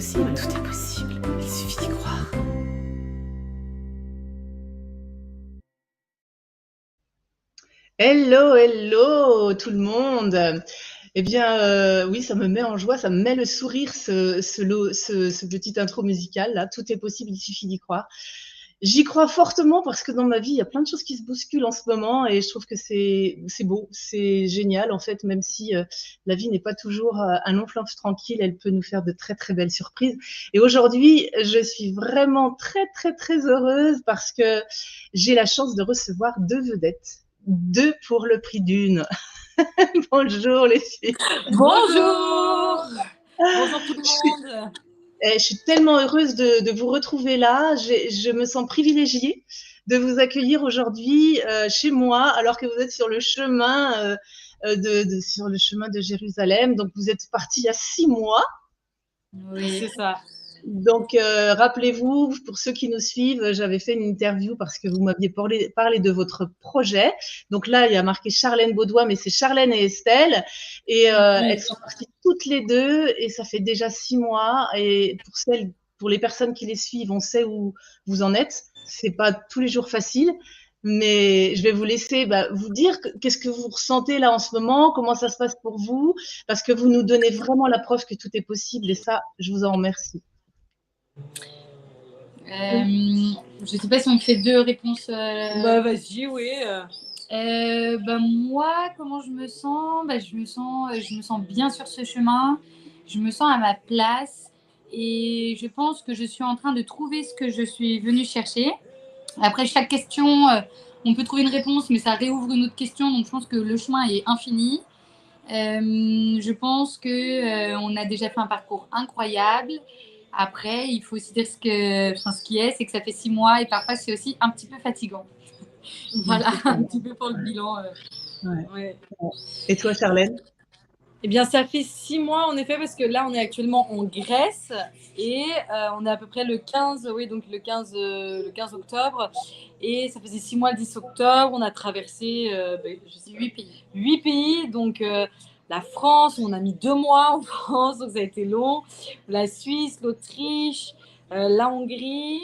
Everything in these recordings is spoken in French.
possible, tout est possible. Il suffit d'y croire. Hello, hello tout le monde. Eh bien, oui, ça me met en joie, ça me met le sourire, ce petit intro musical là. Tout est possible, il suffit d'y croire. J'y crois fortement parce que dans ma vie, il y a plein de choses qui se bousculent en ce moment et je trouve que c'est beau, c'est génial en fait, même si la vie n'est pas toujours un long fleuve tranquille, elle peut nous faire de très très belles surprises. Et aujourd'hui, je suis vraiment très très très heureuse parce que j'ai la chance de recevoir deux vedettes, deux pour le prix d'une. Bonjour les filles. Bonjour. Bonjour tout le monde. Je suis tellement heureuse de vous retrouver là. Je me sens privilégiée de vous accueillir aujourd'hui chez moi, alors que vous êtes sur le chemin sur le chemin de Jérusalem. Donc vous êtes partis il y a 6 mois. Oui, c'est ça. Donc, rappelez-vous, pour ceux qui nous suivent, j'avais fait une interview parce que vous m'aviez parlé de votre projet. Donc là, il y a marqué Charlène Beaudoin, mais c'est Charlène et Estelle. Et elles sont parties toutes les deux et ça fait déjà 6 mois. Et pour les personnes qui les suivent, on sait où vous en êtes. C'est pas tous les jours facile. Mais je vais vous laisser vous dire qu'est-ce que vous ressentez là en ce moment, comment ça se passe pour vous, parce que vous nous donnez vraiment la preuve que tout est possible et ça, je vous en remercie. Je sais pas si on fait deux réponses. Vas-y, oui. Moi, comment je me sens, je me sens bien sur ce chemin. Je me sens à ma place et je pense que je suis en train de trouver ce que je suis venue chercher. Après chaque question, on peut trouver une réponse, mais ça réouvre une autre question. Donc je pense que le chemin est infini. Je pense que on a déjà fait un parcours incroyable. Après, il faut aussi dire ce qui est, c'est que ça fait 6 mois et parfois c'est aussi un petit peu fatigant. Voilà, un petit peu pour le bilan. Ouais. Et toi, Charlène? Eh bien, ça fait 6 mois en effet, parce que là, on est actuellement en Grèce et on est à peu près le 15, oui, donc le 15 octobre. Et ça faisait 6 mois le 10 octobre. On a traversé 8 pays. 8 pays, donc la France, on a mis 2 mois en France, donc ça a été long. La Suisse, l'Autriche, la Hongrie.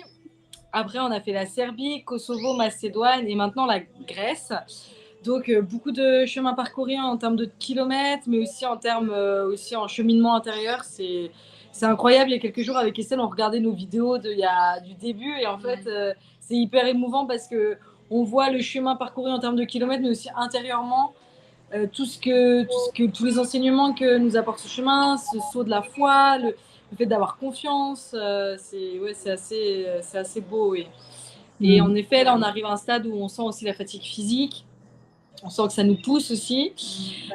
Après, on a fait la Serbie, Kosovo, Macédoine et maintenant la Grèce. Donc, beaucoup de chemin parcouru en termes de kilomètres, mais aussi en termes aussi en cheminement intérieur. C'est incroyable. Il y a quelques jours, avec Estelle, on regardait nos vidéos du début. Et en fait, c'est hyper émouvant parce qu'on voit le chemin parcouru en termes de kilomètres, mais aussi intérieurement. Tous les enseignements que nous apporte ce chemin, ce saut de la foi, le fait d'avoir confiance, c'est assez beau. Oui. Et en effet, là, on arrive à un stade où on sent aussi la fatigue physique. On sent que ça nous pousse aussi.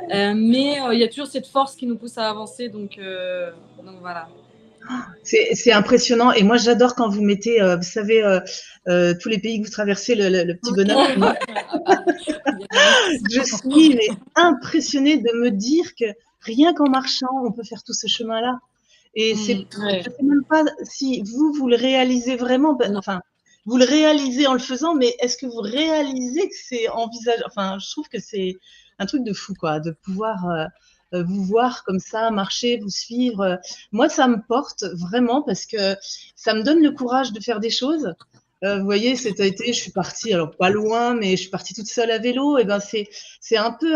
Mais il y a toujours cette force qui nous pousse à avancer. Donc voilà. C'est impressionnant. Et moi, j'adore quand vous mettez, vous savez, tous les pays que vous traversez, le petit bonhomme. Je suis impressionnée de me dire que rien qu'en marchant, on peut faire tout ce chemin-là. Et je ne sais même pas si vous le réalisez vraiment. Enfin, vous le réalisez en le faisant, mais est-ce que vous réalisez que c'est envisageable? Enfin, je trouve que c'est un truc de fou, quoi, de pouvoir vous voir comme ça, marcher, vous suivre. Moi, ça me porte vraiment parce que ça me donne le courage de faire des choses. Vous voyez, cet été, je suis partie, alors pas loin, mais je suis partie toute seule à vélo. Et ben, c'est un peu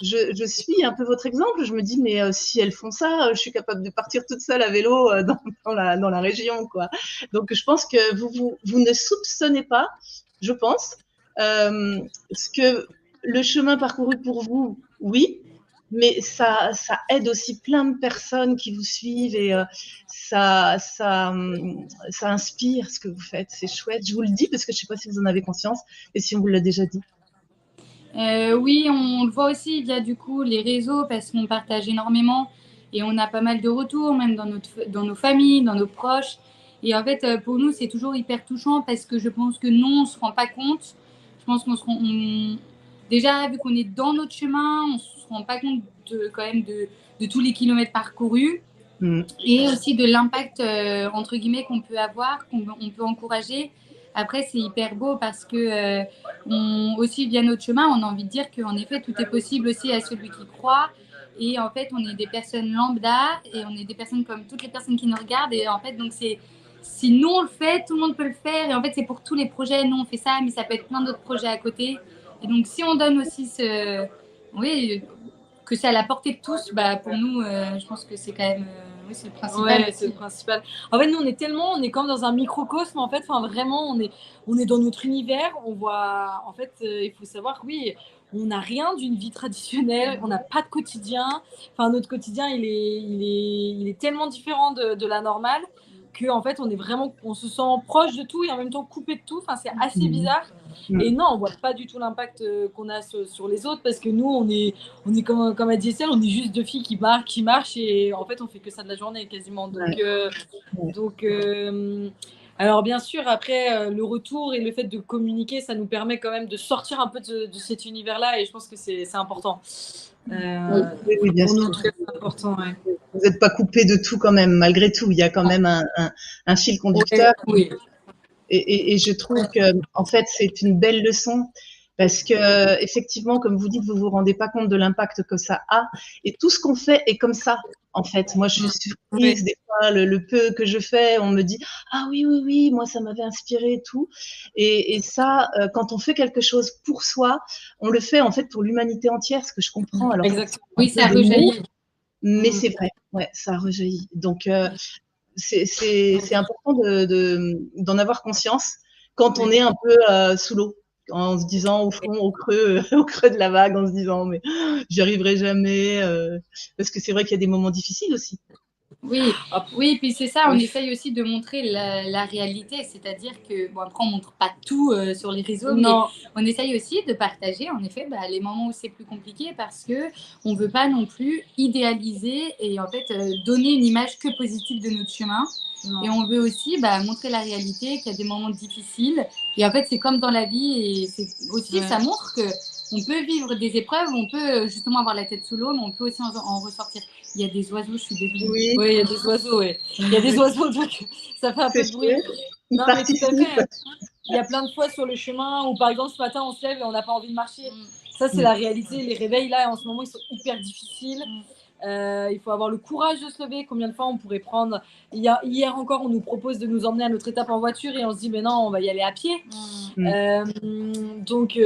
je suis un peu votre exemple. Je me dis, mais si elles font ça, je suis capable de partir toute seule à vélo dans la région, quoi. Donc, je pense que vous ne soupçonnez pas, je pense, ce que le chemin parcouru pour vous, oui, mais ça aide aussi plein de personnes qui vous suivent et ça inspire ce que vous faites. C'est chouette. Je vous le dis parce que je ne sais pas si vous en avez conscience et si on vous l'a déjà dit. Oui, on le voit aussi via du coup les réseaux parce qu'on partage énormément et on a pas mal de retours, même dans nos familles, dans nos proches. Et en fait, pour nous, c'est toujours hyper touchant parce que je pense que nous, on ne se rend pas compte. Je pense déjà, vu qu'on est dans notre chemin, on ne se rend pas compte quand même de tous les kilomètres parcourus et aussi de l'impact, entre guillemets, qu'on peut avoir, qu'on peut encourager. Après, c'est hyper beau parce que aussi, via notre chemin, on a envie de dire qu'en effet, tout est possible aussi à celui qui croit. Et en fait, on est des personnes lambda et on est des personnes comme toutes les personnes qui nous regardent. Et en fait, donc si nous on le fait, tout le monde peut le faire. Et en fait, c'est pour tous les projets. Nous, on fait ça, mais ça peut être plein d'autres projets à côté. Et donc, si on donne aussi oui, que c'est à la portée de tous, bah, pour nous, je pense que c'est quand même, oui, c'est le principal. Ouais, c'est le principal. En fait, nous, on est comme dans un microcosme, en fait. Enfin, vraiment, on est dans notre univers. On voit, en fait, il faut savoir que oui, on n'a rien d'une vie traditionnelle. On n'a pas de quotidien. Enfin, notre quotidien, il est tellement différent de la normale que, en fait, on se sent proche de tout et en même temps coupé de tout. Enfin, c'est assez bizarre. Et non, on voit pas du tout l'impact qu'on a sur les autres parce que nous, on est comme a dit Estelle, on est juste deux filles qui marchent et en fait, on fait que ça de la journée quasiment. Donc, alors bien sûr, après, le retour et le fait de communiquer, ça nous permet quand même de sortir un peu de cet univers-là et je pense que c'est important. Oui, bien pour sûr. nous, en tout cas, c'est important. Ouais. Vous n'êtes pas coupé de tout quand même, malgré tout. Il y a quand même un fil conducteur. Oui. Et je trouve que, en fait, c'est une belle leçon parce que, effectivement, comme vous dites, vous vous rendez pas compte de l'impact que ça a. Et tout ce qu'on fait est comme ça, en fait. Moi, je suis surprise des fois, le peu que je fais, on me dit, ah oui, oui, oui, moi, ça m'avait inspiré et tout. Et ça, quand on fait quelque chose pour soi, on le fait, en fait, pour l'humanité entière, ce que je comprends. Alors, exactement. Oui, ça rejaillit. Mais c'est vrai, ouais, ça rejaillit. Donc, c'est important d'en avoir conscience quand on est un peu sous l'eau, en se disant au fond, au creux de la vague, en se disant mais j'y arriverai jamais, parce que c'est vrai qu'il y a des moments difficiles aussi. Oui, puis c'est ça, on essaye aussi de montrer la réalité, c'est-à-dire que, bon, après, on montre pas tout sur les réseaux, mais on essaye aussi de partager, en effet, les moments où c'est plus compliqué parce que on veut pas non plus idéaliser et en fait donner une image que positive de notre chemin. Et on veut aussi montrer la réalité, qu'il y a des moments difficiles. Et en fait, c'est comme dans la vie et c'est aussi, ça montre que on peut vivre des épreuves, on peut justement avoir la tête sous l'eau, mais on peut aussi en ressortir. Il y a des oiseaux, je suis désolée. Oui, il y a des oiseaux, oui. Il y a des oiseaux, donc ça fait un peu de bruit. Non, mais tout à fait. Il y a plein de fois sur le chemin où, par exemple, ce matin, on se lève et on n'a pas envie de marcher. Ça, c'est la réalité. Les réveils, là, en ce moment, ils sont hyper difficiles. Il faut avoir le courage de se lever. Combien de fois on pourrait prendre... Hier encore, on nous propose de nous emmener à notre étape en voiture et on se dit, mais non, on va y aller à pied. Donc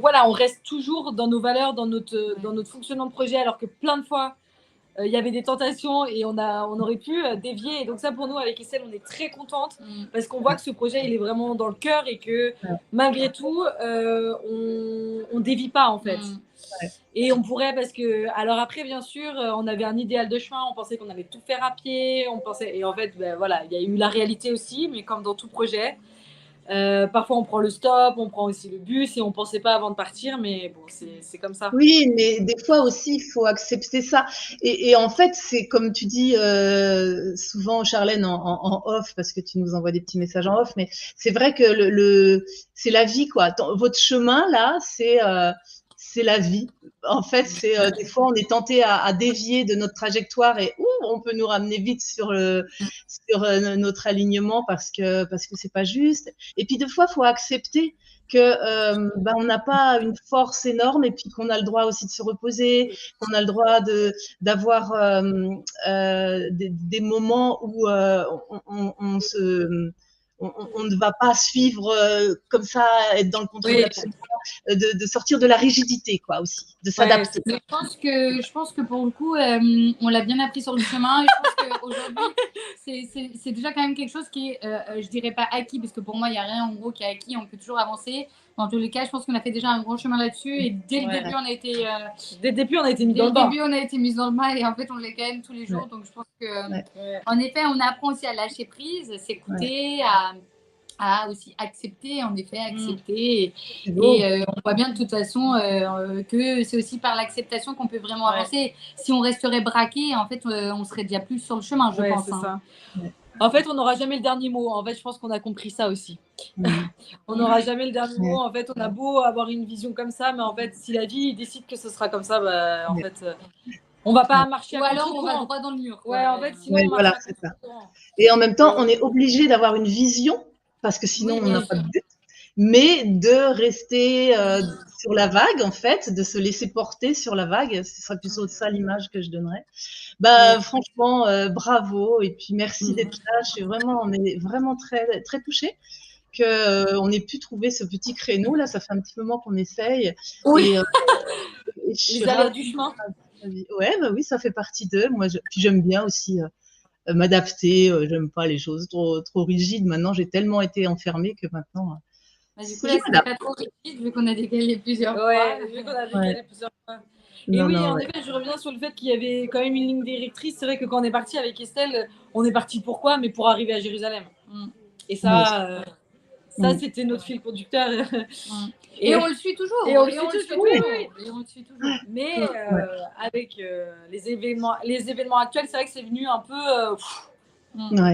voilà, on reste toujours dans nos valeurs, dans notre fonctionnement de projet, alors que plein de fois, il y avait des tentations et on aurait pu dévier. Et donc ça, pour nous, avec Estelle, on est très contente parce qu'on voit que ce projet, il est vraiment dans le cœur et que malgré tout, on dévie pas en fait. Et on pourrait, parce que, alors après, bien sûr, on avait un idéal de chemin, on pensait qu'on allait tout faire à pied, et en fait, voilà, il y a eu la réalité aussi, mais comme dans tout projet, parfois on prend le stop, on prend aussi le bus et on pensait pas avant de partir, mais bon, c'est comme ça. Oui, mais des fois aussi, il faut accepter ça. Et en fait, c'est comme tu dis souvent, Charlène, en off, parce que tu nous envoies des petits messages en off, mais c'est vrai que c'est la vie, quoi. Votre chemin, là, c'est la vie. En fait, c'est des fois, on est tenté à dévier de notre trajectoire et on peut nous ramener vite sur notre alignement parce que c'est pas juste. Et puis, des fois, il faut accepter que on n'a pas une force énorme et puis qu'on a le droit aussi de se reposer, qu'on a le droit d'avoir des moments où on ne va pas suivre comme ça, être dans le contrôle absolu, de sortir de la rigidité, quoi, aussi, de s'adapter. Je pense que pour le coup, on l'a bien appris sur le chemin. Et je pense qu'aujourd'hui, c'est déjà quand même quelque chose qui est, je dirais pas acquis, parce que pour moi, il n'y a rien en gros qui est acquis. On peut toujours avancer. Dans tous les cas, je pense qu'on a fait déjà un grand chemin là-dessus. Et dès le début, on a été. Dès le début, on a été mis dans le bain. Dès le début, on a été mis dans le bain et en fait, on l'est quand même tous les jours. Donc, je pense que, en effet, on apprend aussi à lâcher prise, s'écouter, à aussi accepter, en effet, accepter. Et on voit bien de toute façon que c'est aussi par l'acceptation qu'on peut vraiment avancer. Si on resterait braqué, en fait, on serait déjà plus sur le chemin, je pense. Ça. En fait, on n'aura jamais le dernier mot. En fait, je pense qu'on a compris ça aussi. On n'aura jamais le dernier mot. En fait, on a beau avoir une vision comme ça, mais en fait, si la vie décide que ce sera comme ça, en fait, on va pas marcher à contre-courant. Ou alors, on va droit dans le mur. Ouais, en fait, sinon, on voilà, c'est ça. Et en même temps, on est obligé d'avoir une vision, parce que sinon, on n'a pas de but. mais de rester sur la vague, en fait, de se laisser porter sur la vague. Ce serait plutôt ça l'image que je donnerais. Bah, franchement, bravo, et puis merci d'être là. On est vraiment très, très touchés qu'on ait pu trouver ce petit créneau. Là, ça fait un petit moment qu'on essaye. Oui. Et je suis Les aléas du chemin. Ouais, bah oui, ça fait partie d'eux. Puis j'aime bien aussi m'adapter. J'aime pas les choses trop rigides. Maintenant, j'ai tellement été enfermée que maintenant. Du coup, là, c'était pas trop rigide vu qu'on a décalé plusieurs fois. Vu qu'on a décalé plusieurs fois. Et oui, en effet, je reviens sur le fait qu'il y avait quand même une ligne directrice. C'est vrai que quand on est parti avec Estelle, on est parti pourquoi? Mais pour arriver à Jérusalem. Et ça, c'était notre fil conducteur. Et on le suit toujours. Et on le suit toujours. Mais avec les événements actuels, c'est vrai que c'est venu un peu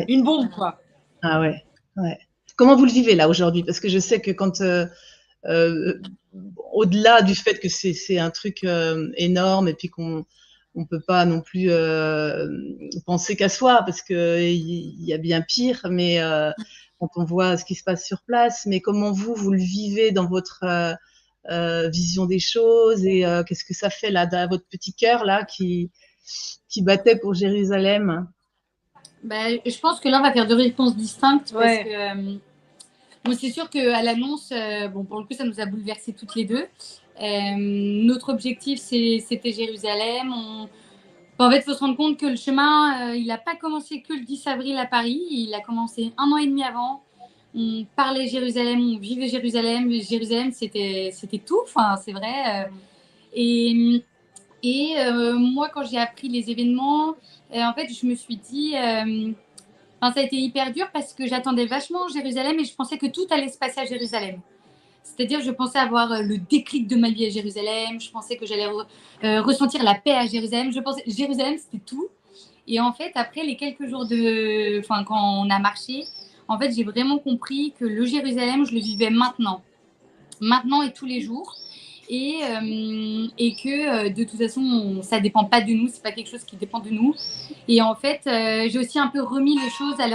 une bombe, quoi. Ah ouais. Comment vous le vivez là aujourd'hui? Parce que je sais que quand au-delà du fait que c'est un truc énorme et puis qu'on ne peut pas non plus penser qu'à soi, parce qu'il y a bien pire, mais quand on voit ce qui se passe sur place, mais comment vous le vivez dans votre vision des choses, et qu'est-ce que ça fait là, dans votre petit cœur là qui battait pour Jérusalem? Je pense que là, on va faire deux réponses distinctes parce que bon, c'est sûr qu'à l'annonce, pour le coup, ça nous a bouleversées toutes les deux. Notre objectif, c'était Jérusalem. En fait, il faut se rendre compte que le chemin, il n'a pas commencé que le 10 avril à Paris. Il a commencé 1 an et demi avant. On parlait Jérusalem, on vivait Jérusalem. Jérusalem, c'était tout. Enfin, c'est vrai. Et moi, quand j'ai appris les événements, en fait, je me suis dit... ça a été hyper dur parce que j'attendais vachement Jérusalem et je pensais que tout allait se passer à Jérusalem. C'est-à-dire, je pensais avoir le déclic de ma vie à Jérusalem. Je pensais que j'allais ressentir la paix à Jérusalem. Je pensais Jérusalem, c'était tout. Et en fait, après les quelques jours quand on a marché, en fait, j'ai vraiment compris que le Jérusalem, je le vivais maintenant et tous les jours. Et que de toute façon, ça dépend pas de nous, c'est pas quelque chose qui dépend de nous. Et en fait, j'ai aussi un peu remis les choses à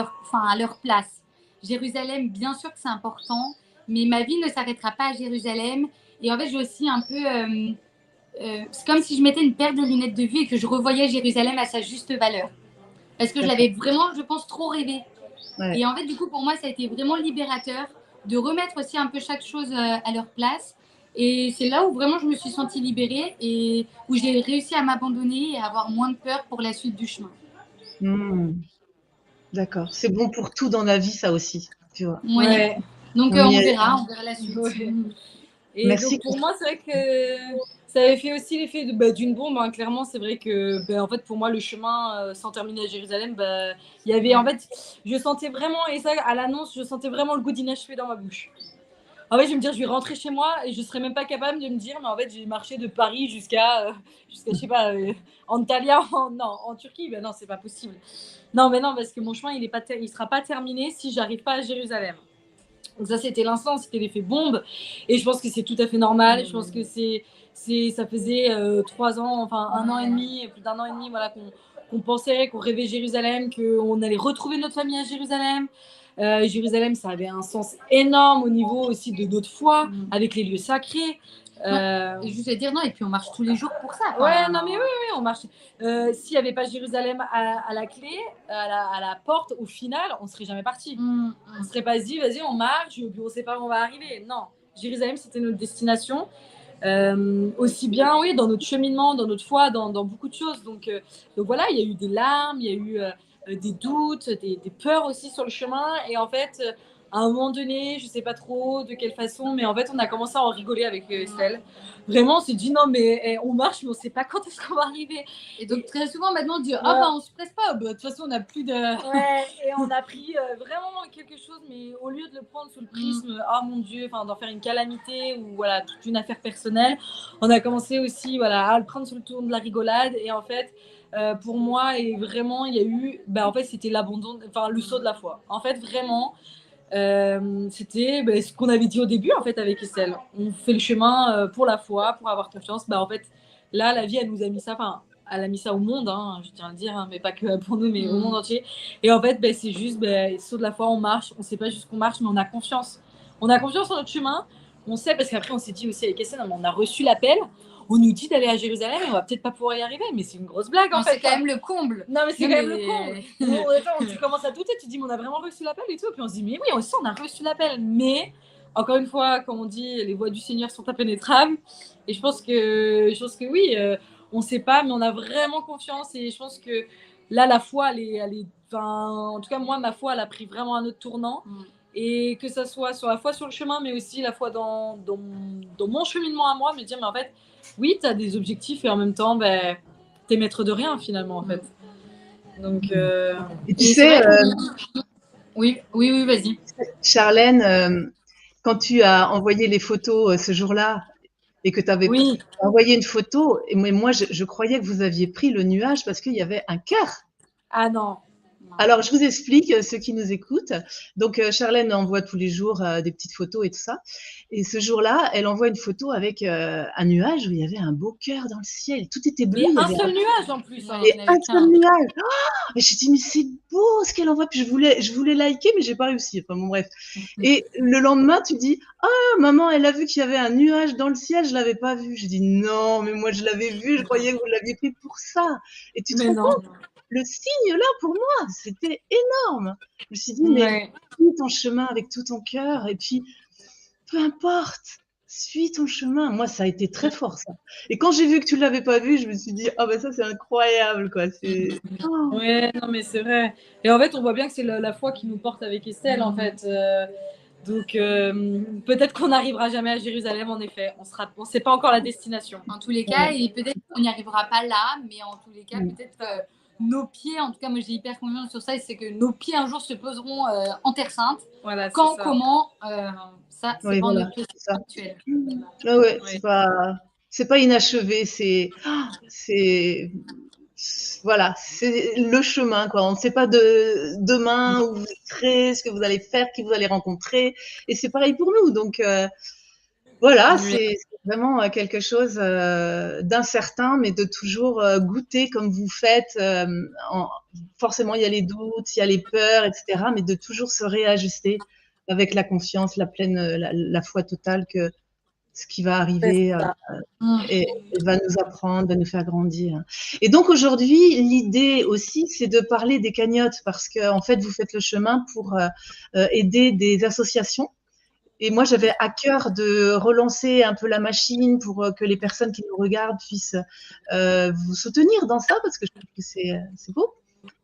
leur place. Jérusalem, bien sûr que c'est important, mais ma vie ne s'arrêtera pas à Jérusalem. Et en fait, j'ai aussi un peu... c'est comme si je mettais une paire de lunettes de vue et que je revoyais Jérusalem à sa juste valeur. Parce que je l'avais vraiment, je pense, trop rêvé. Et en fait, du coup, pour moi, ça a été vraiment libérateur de remettre aussi un peu chaque chose à leur place. Et c'est là où vraiment je me suis sentie libérée et où j'ai réussi à m'abandonner et à avoir moins de peur pour la suite du chemin. D'accord. C'est bon pour tout dans la vie, ça aussi, tu vois. Ouais. Donc on verra la suite. Et merci. Donc pour moi, c'est vrai que ça avait fait aussi l'effet d'une bombe. Hein. Clairement, c'est vrai que en fait, pour moi, le chemin sans terminer à Jérusalem, il y avait en fait, je sentais vraiment, et ça à l'annonce, je sentais vraiment le goût d'inachevé dans ma bouche. En fait, je vais me dire, je vais rentrer chez moi et je serais même pas capable de me dire, mais en fait, j'ai marché de Paris jusqu'à je sais pas, Antalya, en Turquie. Ben non, c'est pas possible. Non, mais non, parce que mon chemin, il sera pas terminé si j'arrive pas à Jérusalem. Donc ça, c'était l'instant, c'était l'effet bombe. Et je pense que c'est tout à fait normal. Je pense que ça faisait 3 ans, enfin 1 an et demi, plus d'1 an et demi, voilà, qu'on pensait, qu'on rêvait Jérusalem, qu'on allait retrouver notre famille à Jérusalem. Jérusalem, ça avait un sens énorme au niveau aussi de notre foi, avec les lieux sacrés. Juste à dire non, et puis on marche tous les jours pour ça. Ouais, non mais oui, on marche. S'il n'y avait pas Jérusalem à la clé, à la porte, au final, on ne serait jamais parti. On ne serait pas dit, vas-y, on marche, puis on ne sait pas où on va arriver. Non, Jérusalem, c'était notre destination. Aussi bien, oui, dans notre cheminement, dans notre foi, dans beaucoup de choses. Donc voilà, il y a eu des larmes, il y a eu des doutes, des peurs aussi sur le chemin. Et en fait, à un moment donné, je ne sais pas trop de quelle façon, mais en fait, on a commencé à en rigoler avec Estelle. Vraiment, on s'est dit, non, mais on marche, mais on ne sait pas quand est-ce qu'on va arriver. Et donc, très souvent, maintenant, on dit, on ne se presse pas. De toute façon, on n'a plus de... Ouais, et on a pris vraiment quelque chose, mais au lieu de le prendre sous le prisme, mon Dieu, d'en faire une calamité ou voilà, toute une affaire personnelle, on a commencé aussi à le prendre sur le tour de la rigolade. Et en fait, pour moi, et vraiment, il y a eu, en fait, c'était l'abandon, le saut de la foi. En fait, vraiment, c'était ce qu'on avait dit au début, en fait, avec Estelle. On fait le chemin pour la foi, pour avoir confiance. En fait, là, la vie, elle nous a mis ça, elle a mis ça au monde, hein, je tiens à le dire, mais pas que pour nous, mais au monde entier. Et en fait, c'est juste, saut de la foi, on marche, on ne sait pas jusqu'où on marche, mais on a confiance. On a confiance en notre chemin. On sait, parce qu'après, on s'est dit aussi avec Estelle, on a reçu l'appel. On nous dit d'aller à Jérusalem et on va peut-être pas pouvoir y arriver, mais c'est une grosse blague en fait. C'est quand même le comble. Non, mais c'est quand même le comble. Bon, attends, tu commences à douter, tu te dis, mais on a vraiment reçu l'appel et tout. Puis on se dit, mais oui, aussi, on a reçu l'appel. Mais encore une fois, comme on dit, les voies du Seigneur sont impénétrables. Et je pense que oui, on ne sait pas, mais on a vraiment confiance. Et je pense que là, la foi, elle est en tout cas, moi, ma foi, elle a pris vraiment un autre tournant. Et que ça soit sur la foi sur le chemin, mais aussi la foi dans mon cheminement à moi, me dire, mais en fait, oui, tu as des objectifs et en même temps, ben, tu es maître de rien finalement, en fait. Donc, et tu sais, oui, vas-y. Charlène, quand tu as envoyé les photos ce jour-là et que tu avais envoyé une photo, et moi, je croyais que vous aviez pris le nuage parce qu'il y avait un cœur. Ah non. Alors, je vous explique, ceux qui nous écoutent. Donc, Charlène envoie tous les jours des petites photos et tout ça. Et ce jour-là, elle envoie une photo avec un nuage où il y avait un beau cœur dans le ciel. Tout était bleu. Mais un seul nuage en plus. Et un seul nuage. Oh, et j'ai dit, mais c'est beau ce qu'elle envoie. Puis je voulais liker, mais j'ai pas réussi. Enfin, bon, bref. Et le lendemain, tu dis, ah, maman, elle a vu qu'il y avait un nuage dans le ciel. Je l'avais pas vu. J'ai dit, non, mais moi, je l'avais vu. Je croyais que vous l'aviez pris pour ça. Et tu te rends compte, le signe là pour moi, c'était énorme. Je me suis dit, mais suis ton chemin avec tout ton cœur et puis peu importe, suis ton chemin. Moi, ça a été très fort ça. Et quand j'ai vu que tu ne l'avais pas vu, je me suis dit, ah ben ça c'est incroyable quoi. Ouais, non mais c'est vrai. Et en fait, on voit bien que c'est la foi qui nous porte avec Estelle en fait. Donc peut-être qu'on n'arrivera jamais à Jérusalem en effet. On sait pas encore la destination. En tous les cas, et peut-être qu'on n'y arrivera pas là, mais en tous les cas, peut-être nos pieds, en tout cas moi j'ai hyper confiance sur ça, et c'est que nos pieds un jour se poseront en Terre Sainte. Voilà, quand, comment, ça c'est pas notre question actuelle. Ah ouais, c'est pas inachevé, c'est voilà, c'est le chemin quoi. On ne sait pas de demain où vous serez, ce que vous allez faire, qui vous allez rencontrer, et c'est pareil pour nous. Donc voilà, c'est vraiment quelque chose d'incertain, mais de toujours goûter comme vous faites. Forcément, il y a les doutes, il y a les peurs, etc., mais de toujours se réajuster avec la confiance, la foi totale que ce qui va arriver et va nous apprendre, va nous faire grandir. Et donc aujourd'hui, l'idée aussi, c'est de parler des cagnottes parce que en fait, vous faites le chemin pour aider des associations. Et moi, j'avais à cœur de relancer un peu la machine pour que les personnes qui nous regardent puissent vous soutenir dans ça, parce que je trouve que c'est beau.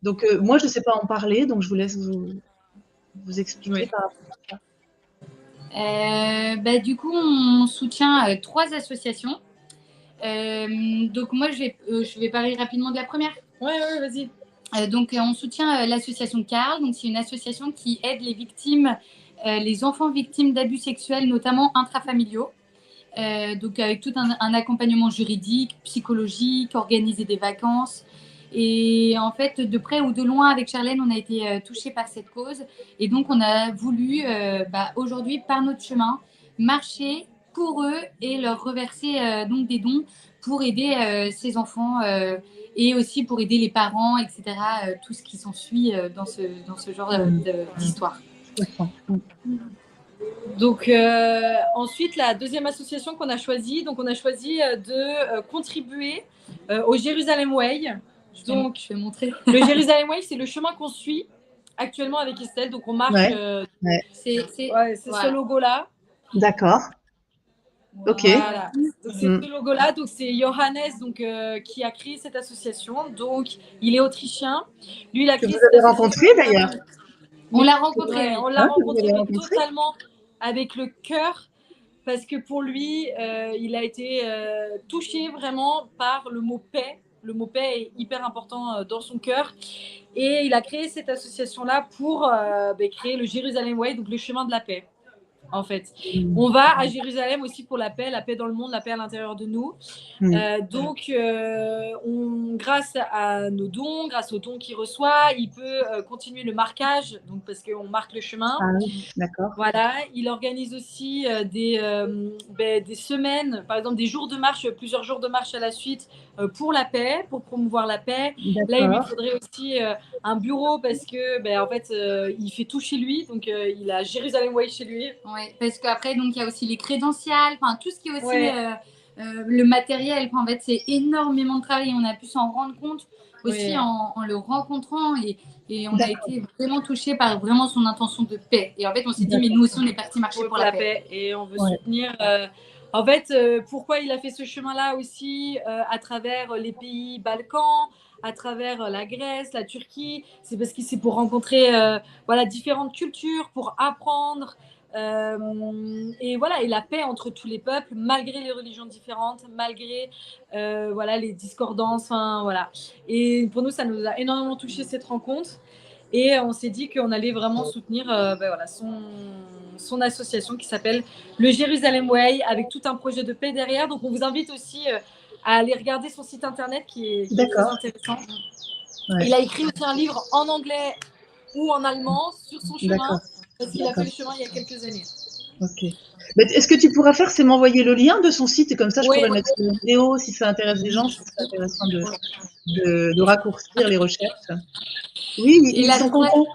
Donc, moi, je ne sais pas en parler, donc je vous laisse vous expliquer par rapport à ça. Du coup, on soutient 3 associations. Donc, moi, je vais parler rapidement de la première. Ouais, vas-y. Donc, on soutient l'association Carl. Donc, c'est une association qui aide les victimes, les enfants victimes d'abus sexuels, notamment intrafamiliaux. Donc, avec tout un accompagnement juridique, psychologique, organiser des vacances. Et en fait, de près ou de loin, avec Charlène, on a été touchés par cette cause. Et donc, on a voulu, aujourd'hui, par notre chemin, marcher pour eux et leur reverser donc des dons pour aider ces enfants et aussi pour aider les parents, etc., tout ce qui s'ensuit dans ce genre d'histoire. Donc ensuite, la deuxième association qu'on a choisie, donc on a choisi de contribuer au Jérusalem Way. Donc, je vais montrer. Le Jérusalem Way, c'est le chemin qu'on suit actuellement avec Estelle. Donc, on marche. C'est ce logo-là. D'accord. Ok. Voilà. Donc, c'est ce logo-là. Donc, c'est Johannes qui a créé cette association. Donc, il est autrichien. Lui, il a créé. Que vous avez rencontré d'ailleurs. On l'a rencontré. Ouais, on l'a rencontré totalement avec le cœur. Parce que pour lui, il a été touché vraiment par le mot paix. Le mot paix est hyper important dans son cœur. Et il a créé cette association-là pour créer le Jérusalem Way, donc le chemin de la paix, en fait. On va à Jérusalem aussi pour la paix dans le monde, la paix à l'intérieur de nous. Donc, grâce à nos dons, grâce aux dons qu'il reçoit, il peut continuer le marquage, donc parce qu'on marque le chemin. Ah oui, d'accord. Voilà, il organise aussi des semaines, par exemple des jours de marche, plusieurs jours de marche à la suite pour la paix, pour promouvoir la paix. Là, il lui faudrait aussi un bureau parce que, en fait, il fait tout chez lui, donc il a Jérusalem Way chez lui. Ouais, parce qu'après, donc, il y a aussi les crédentials, enfin, tout ce qui est aussi Ouais. le matériel. En fait, c'est énormément de travail et on a pu s'en rendre compte aussi Oui. en le rencontrant et on a D'accord. été vraiment touchés par vraiment son intention de paix. Et en fait, on s'est dit, mais D'accord. nous aussi, on est parti marcher pour la paix. Et on veut Ouais. soutenir. En fait, pourquoi il a fait ce chemin-là aussi à travers les pays Balkans, à travers la Grèce, la Turquie, c'est parce que c'est pour rencontrer voilà, différentes cultures, pour apprendre. Et voilà, et la paix entre tous les peuples, malgré les religions différentes, malgré voilà, les discordances. Voilà. Et pour nous, ça nous a énormément touché cette rencontre. Et on s'est dit qu'on allait vraiment soutenir voilà, son association qui s'appelle le Jérusalem Way, avec tout un projet de paix derrière. Donc on vous invite aussi à aller regarder son site internet qui est très D'accord. intéressant. Ouais. Il a écrit aussi un livre en anglais ou en allemand sur son chemin, D'accord. parce qu'il a fait D'accord. le chemin il y a quelques années. Ok. Mais est-ce que tu pourras faire, c'est m'envoyer le lien de son site et comme ça je Oui. pourrais le mettre sur une vidéo si ça intéresse les gens, je trouve ça intéressant de raccourcir les recherches. Oui, Et ils la sont troisième- contents.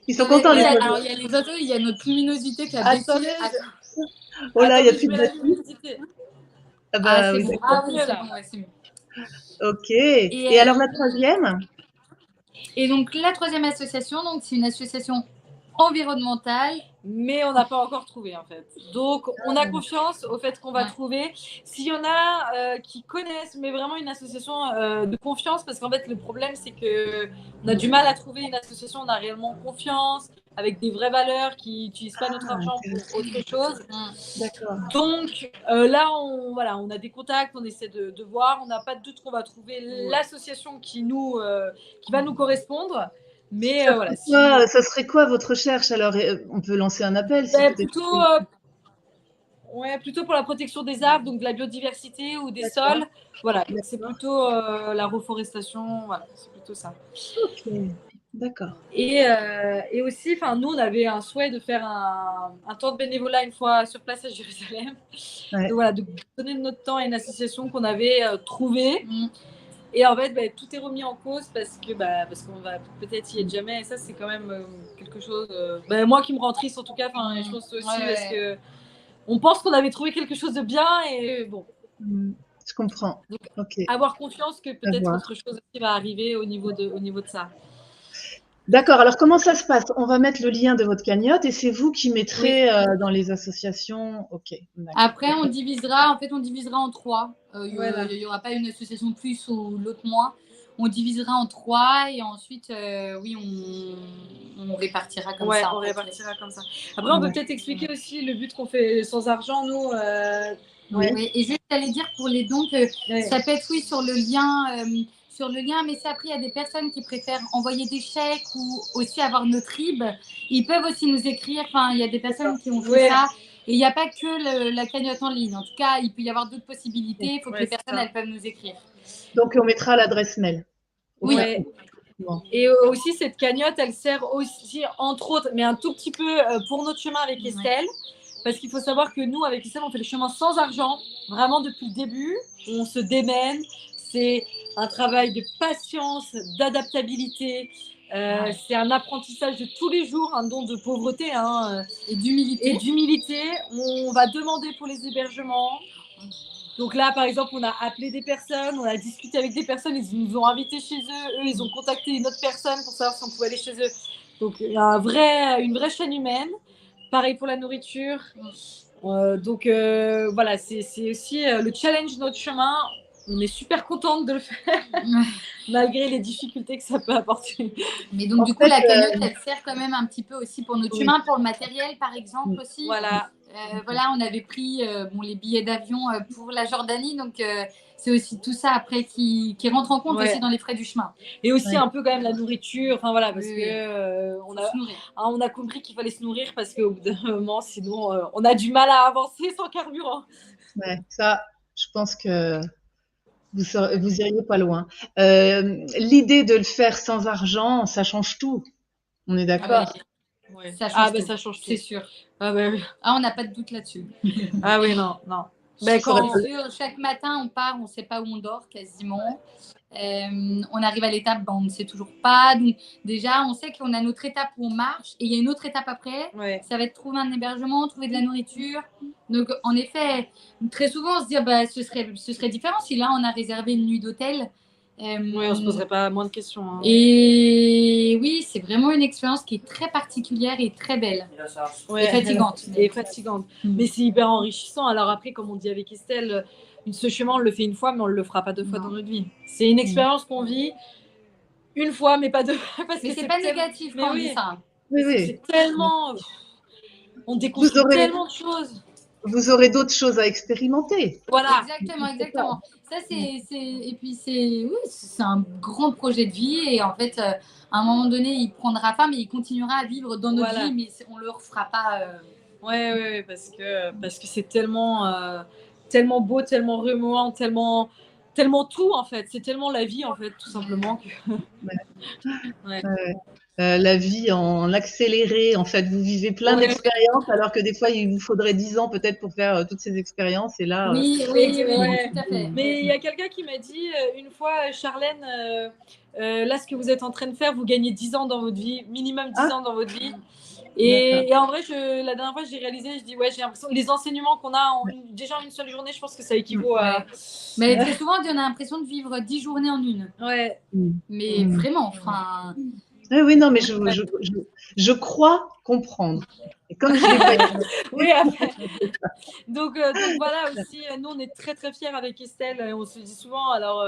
Ils sont contents les autres. alors, il y a les autres, il y a notre luminosité qui a Attendez, baissé. Oh là, il n'y a attendez, plus je de mets la batterie. luminosité. Ah Ah, bah c'est oui, bon. d'accord. Ah oui, mieux, c'est là. bon, ouais, c'est mieux. Ok. Et, Et alors la troisième? Et donc, la troisième association, donc, c'est une association environnementale. Mais on n'a pas encore trouvé en fait. Donc on a confiance au fait qu'on va Ouais. trouver. S'il y en a qui connaissent, mais vraiment une association de confiance, parce qu'en fait le problème c'est que on a du mal à trouver une association, on a réellement confiance, avec des vraies valeurs, qui n'utilisent pas notre argent pour autre chose. D'accord. Donc là on a des contacts, on essaie de voir, on n'a pas de doute qu'on va trouver l'association qui va nous correspondre. Mais voilà. Ça serait quoi votre recherche alors? On peut lancer un appel si Ben, peut-être. plutôt pour la protection des arbres, donc de la biodiversité ou des D'accord. sols. Voilà, D'accord. c'est plutôt la reforestation, voilà, c'est plutôt ça. Ok, d'accord. Et aussi, nous, on avait un souhait de faire un temps de bénévolat une fois sur place à Jérusalem. Ouais. Donc voilà, de donner de notre temps à une association qu'on avait trouvée. Et en fait, tout est remis en cause parce qu'on va peut-être y être jamais. Et ça, c'est quand même quelque chose. Moi qui me rend triste en tout cas. Et je pense aussi parce que on pense qu'on avait trouvé quelque chose de bien et bon. Je comprends. Donc, Ok. avoir confiance que peut-être autre chose aussi va arriver au niveau de ça. D'accord. Alors comment ça se passe? On va mettre le lien de votre cagnotte et c'est vous qui mettrez dans les associations. Ok. Après, on divisera en 3. Voilà. Il n'y aura pas une association plus ou l'autre moins. On divisera en 3 et ensuite, oui, on répartira comme ça. On répartira comme ça. Après, on peut peut-être expliquer aussi le but qu'on fait sans argent, nous. Oui. Et juste, j'allais dire pour les dons que ça peut être, oui, sur le lien, mais c'est après, il y a des personnes qui préfèrent envoyer des chèques ou aussi avoir notre RIB. Ils peuvent aussi nous écrire. Enfin, il y a des personnes qui ont fait ça. Et il n'y a pas que la cagnotte en ligne. En tout cas, il peut y avoir d'autres possibilités. Il faut que les personnes, elles peuvent nous écrire. Donc, on mettra l'adresse mail. Oui. Et aussi, cette cagnotte, elle sert aussi, entre autres, mais un tout petit peu pour notre chemin avec Estelle. Parce qu'il faut savoir que nous, avec Estelle, on fait le chemin sans argent, vraiment depuis le début. On se démène. C'est un travail de patience, d'adaptabilité. C'est un apprentissage de tous les jours, un don de pauvreté et d'humilité. On va demander pour les hébergements. Donc là, par exemple, on a appelé des personnes, on a discuté avec des personnes, ils nous ont invités chez eux, ils ont contacté une autre personne pour savoir si on pouvait aller chez eux. Donc il y a une vraie chaîne humaine. Pareil pour la nourriture. Donc voilà, c'est aussi le challenge de notre chemin. On est super contente de le faire, malgré les difficultés que ça peut apporter. Mais donc, du coup, la cagnotte, elle sert quand même un petit peu aussi pour notre chemin, pour le matériel, par exemple, aussi. Voilà. On avait pris les billets d'avion pour la Jordanie, donc c'est aussi tout ça après qui rentre en compte aussi dans les frais du chemin. Et aussi un peu quand même la nourriture, parce que on a compris qu'il fallait se nourrir parce qu'au bout d'un moment, sinon on a du mal à avancer sans carburant. Ouais, ça, je pense que vous iriez pas loin. L'idée de le faire sans argent, ça change tout. On est d'accord? Ça change tout, ça change tout. C'est sûr. Oui. On n'a pas de doute là-dessus. Oui, non. Ben, quand... Chaque matin, on part, on ne sait pas où on dort quasiment. On arrive à l'étape, on ne sait toujours pas. Donc, déjà, on sait qu'on a notre étape où on marche et il y a une autre étape après. Ouais. Ça va être trouver un hébergement, trouver de la nourriture. Donc, en effet, très souvent, on se dit ce serait différent si là, on a réservé une nuit d'hôtel. Ouais, on ne se poserait pas moins de questions. Hein. Et oui, c'est vraiment une expérience qui est très particulière et très belle. Ouais, et fatigante. Et fatigante. Mais c'est hyper enrichissant. Alors après, comme on dit avec Estelle, ce chemin, on le fait une fois, mais on ne le fera pas 2 fois dans notre vie. C'est une expérience qu'on vit une fois, mais pas 2 fois. Parce mais que c'est pas négatif quand on dit ça. Oui, oui. C'est tellement... On découvre tellement de choses. Vous aurez d'autres choses à expérimenter. Voilà. Exactement. Ça, et puis, c'est un grand projet de vie. Et en fait, à un moment donné, il prendra fin, mais il continuera à vivre dans notre vie, mais on ne le refera pas. Ouais, parce que c'est tellement, tellement beau, tellement remuant, tellement tout, en fait. C'est tellement la vie, en fait, tout simplement. Que... La vie en accéléré, en fait, vous vivez plein d'expériences, alors que des fois, il vous faudrait 10 ans peut-être pour faire toutes ces expériences. Et là, oui, tout à fait. Mais il y a quelqu'un qui m'a dit une fois, Charlène, là, ce que vous êtes en train de faire, vous gagnez 10 ans dans votre vie, minimum 10 ans dans votre vie. Et en vrai, la dernière fois, j'ai réalisé, je dis, j'ai l'impression les enseignements qu'on a déjà en une seule journée, je pense que ça équivaut à... Mais très souvent, on a l'impression de vivre 10 journées en une. Ouais. Mais vraiment, enfin... Oui, non, mais je crois comprendre. Et comme je l'ai pas dit. Oui, après. Donc voilà aussi, nous, on est très, très fiers avec Estelle. On se dit souvent, alors...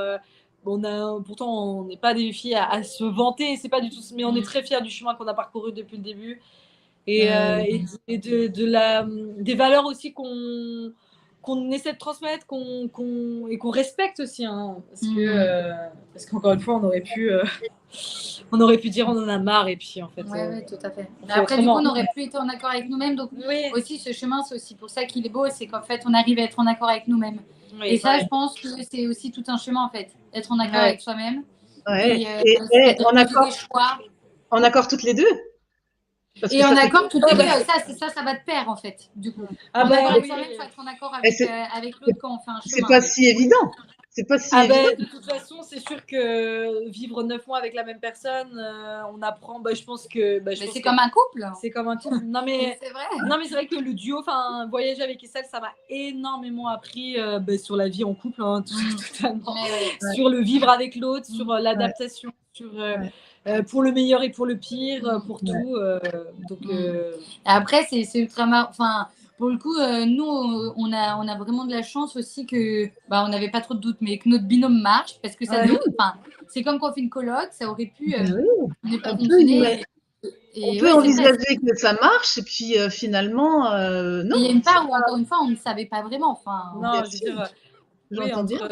pourtant, on n'est pas des filles à se vanter, c'est pas du tout, mais on est très fiers du chemin qu'on a parcouru depuis le début et des valeurs aussi qu'on essaie de transmettre, et qu'on respecte aussi, hein, parce qu'encore une fois, on aurait pu dire on en a marre et puis en fait. Oui, tout à fait. Après, du coup, on n'aurait plus été en accord avec nous-mêmes, donc aussi ce chemin, c'est aussi pour ça qu'il est beau, c'est qu'en fait, on arrive à être en accord avec nous-mêmes. Et ça, je pense que c'est aussi tout un chemin, en fait, être en accord avec soi-même. Et en accord toutes les deux. Parce en accord toutes les deux, ça va de pair, en fait, du coup. En accord avec soi-même, il faut être en accord avec l'autre quand on fait un chemin. C'est pas si évident. C'est pas si évident. De toute façon, c'est sûr que vivre 9 mois avec la même personne, on apprend. Je pense que. C'est comme un couple. C'est comme un couple. Non, mais c'est vrai. Non, mais c'est vrai que le duo, voyager avec Estelle, ça m'a énormément appris sur la vie en couple, hein, totalement. Sur le vivre avec l'autre, sur l'adaptation, sur. Pour le meilleur et pour le pire, pour tout. Après, c'est ultra marrant. Pour le coup, nous, on a vraiment de la chance aussi que, on n'avait pas trop de doutes, mais que notre binôme marche, parce que ça c'est comme quand on fait une coloc, ça aurait pu ne pas fonctionner. On peut envisager que ça marche, et puis finalement, non. Il y a une part où, encore une fois, on ne savait pas vraiment. Non, je veux dire... J'entends dire.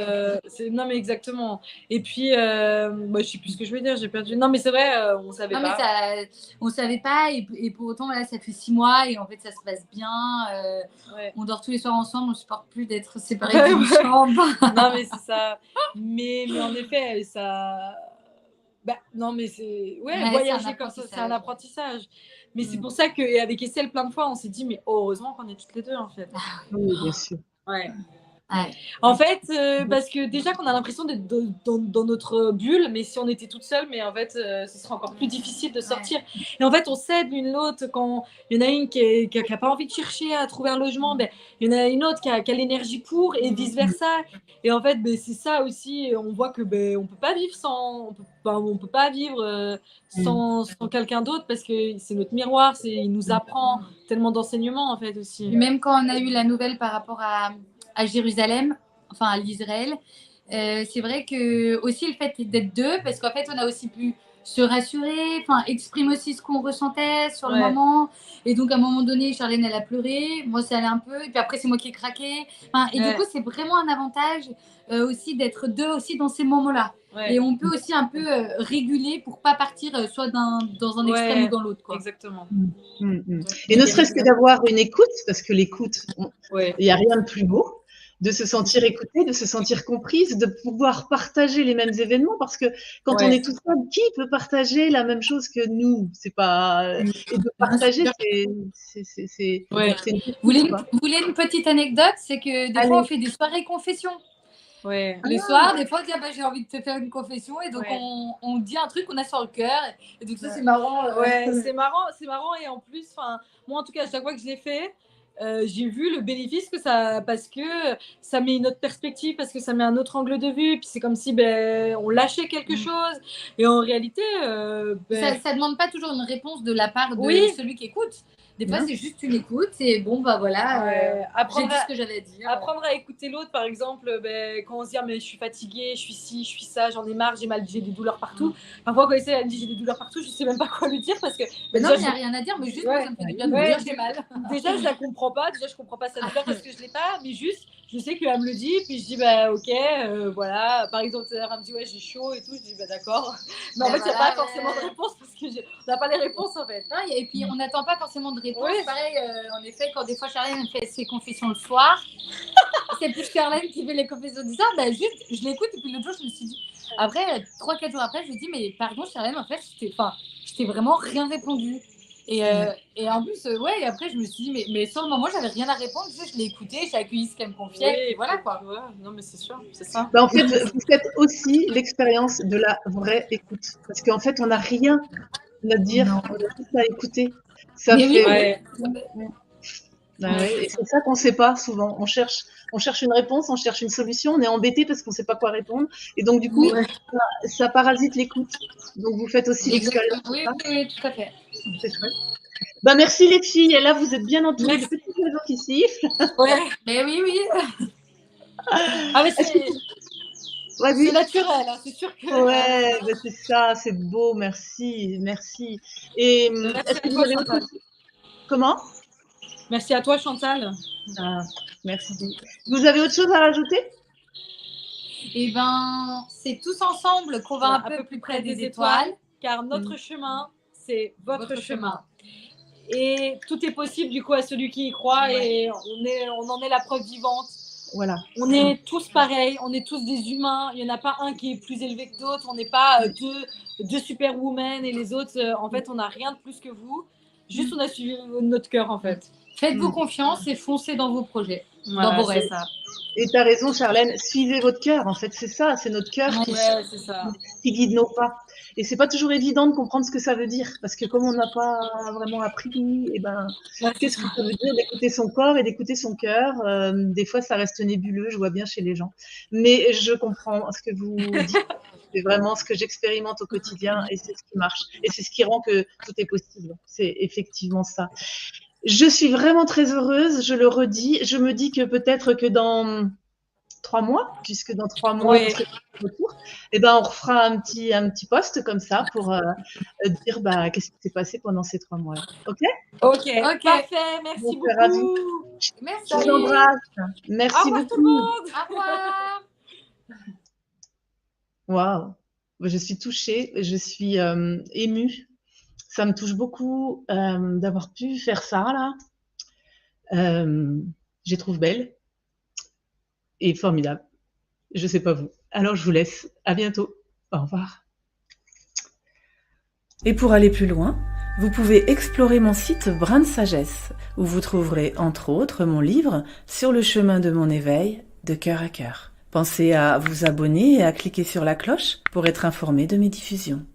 Non, mais exactement. Et puis, je sais plus ce que je veux dire, j'ai perdu. Non, mais c'est vrai, on savait pas. Mais on savait pas, et pour autant, voilà, ça fait 6 mois, et en fait, ça se passe bien. On dort tous les soirs ensemble, on ne supporte plus d'être séparés d'une chambre. Non, mais c'est ça. Mais en effet, ça... non, mais c'est... voyager comme ça, c'est un apprentissage. Mais c'est pour ça qu'avec Estelle, plein de fois, on s'est dit, mais heureusement qu'on est toutes les deux, en fait. Oui, bien sûr. Ouais. En fait, parce que déjà qu'on a l'impression d'être dans notre bulle, mais si on était toute seule, mais en fait, ce serait encore plus difficile de sortir. Et en fait, on s'aide l'une l'autre. Quand il y en a une qui n'a pas envie de chercher à trouver un logement, il y en a une autre qui a l'énergie pour, et vice-versa. Et en fait, c'est ça aussi, on voit que on peut pas vivre sans... On peut pas vivre sans quelqu'un d'autre, parce que c'est notre miroir, il nous apprend tellement d'enseignements, en fait, aussi. Et même quand on a eu la nouvelle par rapport à Jérusalem, à l'Israël, c'est vrai que aussi le fait d'être deux, parce qu'en fait on a aussi pu se rassurer, exprimer aussi ce qu'on ressentait sur le moment, et donc à un moment donné Charlène elle a pleuré, moi ça allait un peu, et puis après c'est moi qui ai craqué, et du coup c'est vraiment un avantage aussi d'être deux aussi dans ces moments-là, et on peut aussi un peu réguler pour pas partir soit dans un extrême ou dans l'autre, quoi. Exactement. Et ne serait-ce que d'avoir une écoute, parce que l'écoute, il n'y a rien de plus beau. de se sentir écoutée, de se sentir comprise, de pouvoir partager les mêmes événements, parce que quand on Ouais. est tout seul, qui peut partager la même chose que nous? C'est pas et de partager, c'est Ouais. une Vous voulez, question, quoi. vous voulez une petite anecdote? C'est que des Allez. fois, on fait des soirées confession. Ouais. Le soir, des fois, on dit ah, bah, j'ai envie de te faire une confession. Et donc, Ouais. on dit un truc qu'on a sur le cœur. Et donc, ça, c'est marrant. Ouais, c'est marrant et en plus, enfin, moi en tout cas, à chaque fois que je l'ai fait, j'ai vu le bénéfice que ça, parce que ça met une autre perspective, parce que ça met un autre angle de vue, puis c'est comme si on lâchait quelque chose, et en réalité, Ça demande pas toujours une réponse de la part de Oui. celui qui écoute. Des fois, Non. c'est juste une écoute. Et bon, bah voilà, j'ai apprendre dit ce que j'avais à dire. apprendre à écouter l'autre, par exemple, quand on se dit ah, mais je suis fatiguée, je suis ci, je suis ça, j'en ai marre, j'ai des douleurs partout. Parfois, quand elle me dit j'ai des douleurs partout, je sais même pas quoi lui dire parce que Mais non, déjà, il n'y a rien à dire, mais juste Ouais. moi, ça me fait du bien de Ouais, me dire j'ai mal. déjà je la comprends pas, je comprends pas sa douleur parce que je l'ai pas, mais juste je sais qu'elle me le dit, puis je dis bah ok, voilà. Par exemple, elle me dit ouais j'ai chaud et tout, je dis bah d'accord. Mais en Bah fait, il n'y a voilà, pas forcément de réponse parce que on n'a pas les réponses en fait. Non, et puis, on n'attend pas forcément de réponse. Ouais. Pareil, en effet, quand des fois Charlène fait ses confessions le soir, c'est plus Charlène qui fait les confessions du soir. Bah, juste, je l'écoute. Et puis l'autre jour, je me suis dit, après, 3-4 jours après, je lui dis, mais pardon, Charlène, en fait, je t'ai vraiment rien répondu. Et en plus, ouais, et après, je me suis dit, mais sur le moment, j'avais rien à répondre. Tu sais, je l'ai écouté, j'ai accueilli ce qu'elle me confiait. Et voilà quoi. Ouais, non, mais c'est sûr, c'est ça. Bah, en fait, vous faites aussi l'expérience de la vraie écoute. Parce qu'en fait, on n'a rien à dire, Non. on a juste à écouter. Ça Mais oui, fait. Ouais. Bah ouais, et c'est ça qu'on ne sait pas souvent. On cherche une réponse, on cherche une solution, on est embêté parce qu'on ne sait pas quoi répondre. Et donc, du coup, Ouais. ça parasite l'écoute. Donc, vous faites aussi l'expérience. Oui, oui, tout à fait. C'est chouette. Bah, merci les filles. Et là, vous êtes bien entourées de Merci. petits oiseaux qui sifflent. Ouais. Mais oui, oui. Ah, mais c'est Vas-y. naturel, hein, c'est sûr que. Ouais, bah, c'est ça, c'est beau. Merci, merci. Et Merci est-ce que à vous toi, avez autre Chantal. chose? Comment? Merci à toi, Chantal. Ah, merci. Vous avez autre chose à rajouter? Et ben, c'est tous ensemble qu'on va un peu plus près des étoiles. Car notre chemin, c'est votre chemin. Et tout est possible du coup à celui qui y croit, Ouais. et on en est la preuve vivante. Voilà. On est tous pareils, on est tous des humains. Il n'y en a pas un qui est plus élevé que d'autres. On n'est pas deux superwomen et les autres, en fait, on n'a rien de plus que vous. Juste, on a suivi notre cœur, en fait. Faites-vous confiance et foncez dans vos projets, Voilà, dans vos c'est rêves. ça. Et tu as raison, Charlène, suivez votre cœur. En fait, c'est ça, c'est notre cœur Ouais, c'est ça. qui guide nos pas. Et c'est pas toujours évident de comprendre ce que ça veut dire, parce que comme on n'a pas vraiment appris, et ben, Ouais, c'est qu'est-ce que ça. ça veut dire d'écouter son corps et d'écouter son cœur? Des fois, ça reste nébuleux, je vois bien chez les gens. Mais je comprends ce que vous dites. C'est vraiment ce que j'expérimente au quotidien et c'est ce qui marche. Et c'est ce qui rend que tout est possible. C'est effectivement ça. Je suis vraiment très heureuse, je le redis. Je me dis que peut-être que dans 3 mois, puisque dans 3 mois, Ouais. vous serez de retour, et ben, on refera un petit post comme ça pour dire bah, qu'est-ce qui s'est passé pendant ces 3 mois-là. OK? Ok, Ok. parfait. Merci On beaucoup. fait ravi. Merci. Je vous embrasse. Au Merci revoir tout le beaucoup. monde. Au revoir. Waouh. Je suis touchée, je suis émue. Ça me touche beaucoup d'avoir pu faire ça là. Je les trouve belle et formidable. Je sais pas vous. Alors je vous laisse. À bientôt. Au revoir. Et pour aller plus loin, vous pouvez explorer mon site Brin de Sagesse, où vous trouverez entre autres mon livre Sur le chemin de mon éveil, de cœur à cœur. Pensez à vous abonner et à cliquer sur la cloche pour être informé de mes diffusions.